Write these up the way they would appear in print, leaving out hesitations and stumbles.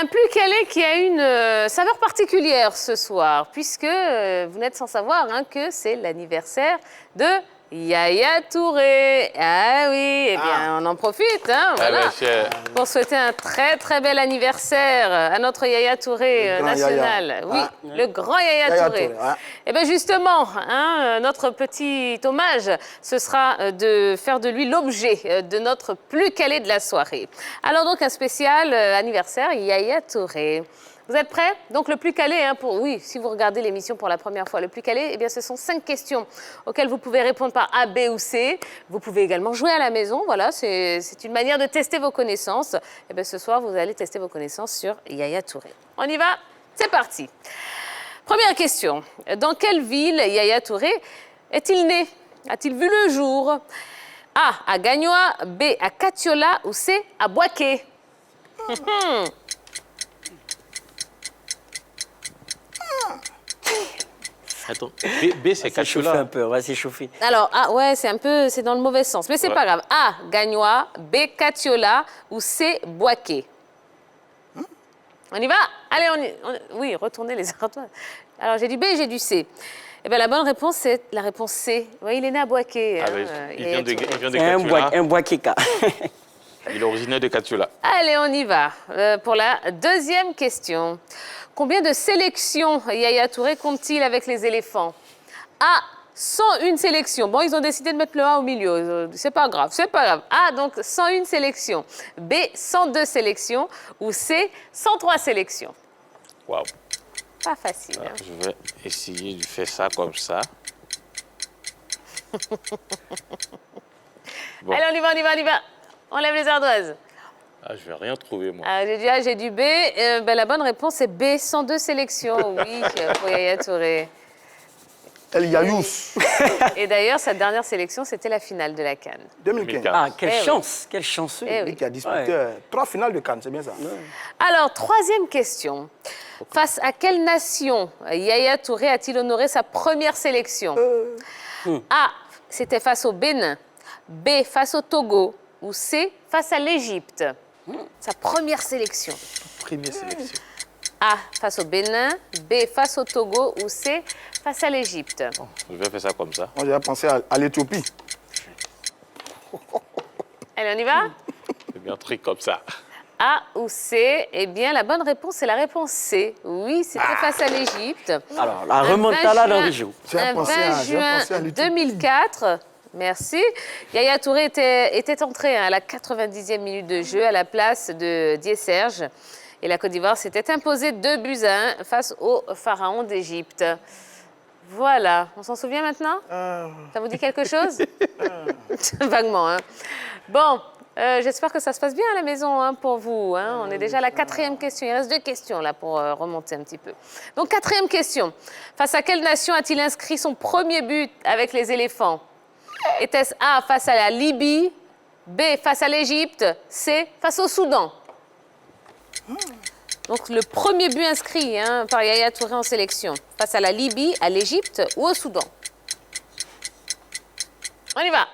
un plus calé qui a une saveur particulière ce soir, puisque vous n'êtes sans savoir que c'est l'anniversaire de Yaya Touré. Ah oui, eh bien, on en profite, voilà, pour souhaiter un très très bel anniversaire à notre Yaya Touré national. Yaya. Oui, le grand Yaya Touré. Eh bien justement, notre petit hommage, ce sera de faire de lui l'objet de notre plus calé de la soirée. Alors donc un spécial anniversaire Yaya Touré. Vous êtes prêts? Donc le plus calé, oui, si vous regardez l'émission pour la première fois, le plus calé, eh bien ce sont 5 questions auxquelles vous pouvez répondre par A, B ou C. Vous pouvez également jouer à la maison, voilà, c'est une manière de tester vos connaissances. Eh bien ce soir, vous allez tester vos connaissances sur Yaya Touré. On y va? C'est parti. Première question. Dans quelle ville Yaya Touré est-il né? A-t-il vu le jour? A, à Gagnoa, B, à Katiola ou C, à Boaké? Attends, B c'est Katiola. C'est un peu, on va s'échauffer. Alors, c'est dans le mauvais sens, mais c'est pas grave. A, Gagnoa, B, Katiola ou C, Boaké. On y va? Allez, oui, retournez les ardoises. Alors, j'ai du B et j'ai du C. Eh bien, la bonne réponse, c'est la réponse C. Oui, il est né à Boaké. Il vient de Katiola. Un Boakéka. Il est originaire de Katiola. Allez, on y va pour la deuxième question. Combien de sélections Yaya Touré compte-t-il avec les éléphants? A, 101 sélections. Bon, ils ont décidé de mettre le A au milieu. C'est pas grave, c'est pas grave. A, donc 101 sélections. B, 102 sélections. Ou C, 103 sélections. Waouh. Pas facile. Je vais essayer de faire ça comme ça. Bon. Allez, on y va. On lève les ardoises. Je vais rien trouver, moi. J'ai du A, j'ai du B. La bonne réponse est B, 102 sélections, oui, pour Yaya Touré. El Yayous. Et d'ailleurs, sa dernière sélection, c'était la finale de la CAN. 2015. Ah, quelle chance, quel chanceux. Qui a disputé 3 finales de CAN, c'est bien ça. Alors, troisième question. Face à quelle nation Yaya Touré a-t-il honoré sa première sélection? A, c'était face au Bénin. B, face au Togo. Ou C, face à l'Égypte. Sa première sélection. Première sélection. A, face au Bénin. B, face au Togo. Ou C, face à l'Égypte. Je vais faire ça comme ça. Moi, j'avais pensé à l'Éthiopie. Allez, on y va? C'est bien un truc comme ça. A ou C? Eh bien, la bonne réponse, c'est la réponse C. Oui, c'était face à l'Égypte. Alors, la remontada dans les jours. Un 20 juin 2004. Merci. Yaya Touré était entré à la 90e minute de jeu à la place de Dié Serge. Et la Côte d'Ivoire s'était imposée 2-1 face au pharaon d'Égypte. Voilà. On s'en souvient maintenant? Ça vous dit quelque chose? Vaguement, Bon, j'espère que ça se passe bien à la maison pour vous. On est déjà à la 4e question. Il reste 2 questions là pour remonter un petit peu. Donc, 4e question. Face à quelle nation a-t-il inscrit son premier but avec les éléphants? Était-ce A, face à la Libye, B, face à l'Égypte, C, face au Soudan? Donc, le premier but inscrit par Yaya Touré en sélection, face à la Libye, à l'Égypte ou au Soudan? On y va.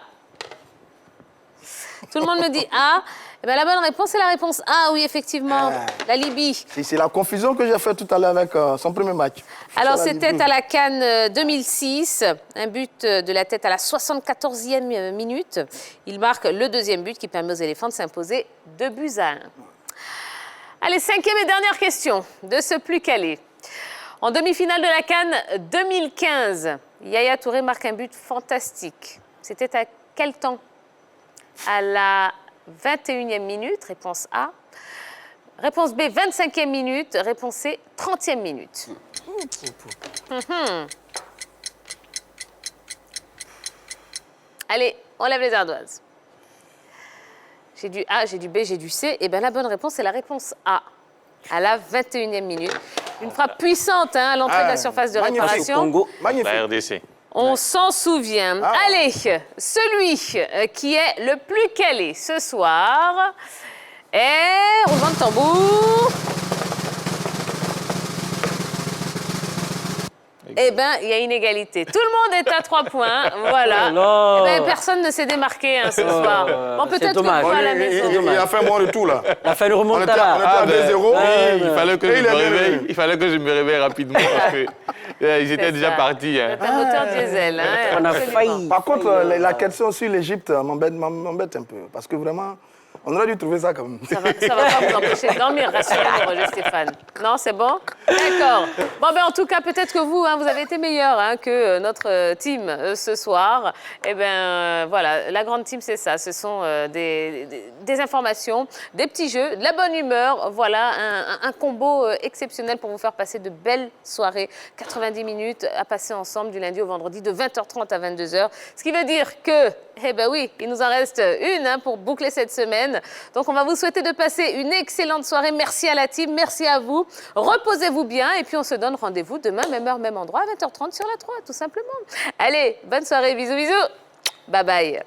Tout le monde me dit A. Eh bien, la bonne réponse est la réponse A, oui, effectivement, la Libye. C'est la confusion que j'ai faite tout à l'heure avec son premier match. Alors, c'était à la CAN 2006, un but de la tête à la 74e minute. Il marque le 2e but qui permet aux éléphants de s'imposer 2-1. Allez, 5e et dernière question de ce plus calé. En demi-finale de la CAN 2015, Yaya Touré marque un but fantastique. C'était à quel temps? À la 21e minute, réponse A. Réponse B, 25e minute. Réponse C, 30e minute. Allez, on lève les ardoises. J'ai du A, j'ai du B, j'ai du C. Et bien la bonne réponse, c'est la réponse A. À la 21e minute. Une frappe puissante à l'entrée de la surface de réparation. Magnifique. La RDC. On s'en souvient. Allez, celui qui est le plus calé ce soir est... roulement de tambour. Eh bien, il y a inégalité. Tout le monde est à 3 points. Voilà. non. Eh ben, personne ne s'est démarqué hein, ce soir. Bon, c'est peut-être que dommage. vous à la Il maison. a fait mon retour là. Il a fait le On était remontada. à 2-0. Oui, il fallait que Et je il me est bien réveille. revenu. Il fallait que je me réveille rapidement parce que ils C'est étaient déjà ça. partis. Vous Hein. êtes un moteur diesel. Hein, On a absolument. failli. Par contre, la question sur l'Égypte m'embête un peu. Parce que vraiment, on aurait dû trouver ça quand même. Ça va pas vous empêcher de dormir, rassurez-vous, Roger Stéphane. Non, c'est bon? D'accord. Bon, ben, en tout cas, peut-être que vous, hein, vous avez été meilleur hein, que notre team ce soir. Eh bien, voilà, la grande team, c'est ça. Ce sont des informations, des petits jeux, de la bonne humeur. Voilà, un combo exceptionnel pour vous faire passer de belles soirées. 90 minutes à passer ensemble du lundi au vendredi de 20h30 à 22h. Ce qui veut dire que, eh ben oui, il nous en reste une hein, pour boucler cette semaine. Donc, on va vous souhaiter de passer une excellente soirée. Merci à la team, merci à vous. Reposez-vous bien et puis on se donne rendez-vous demain, même heure, même endroit, à 20h30 sur la 3, tout simplement. Allez, bonne soirée, bisous, bisous. Bye bye.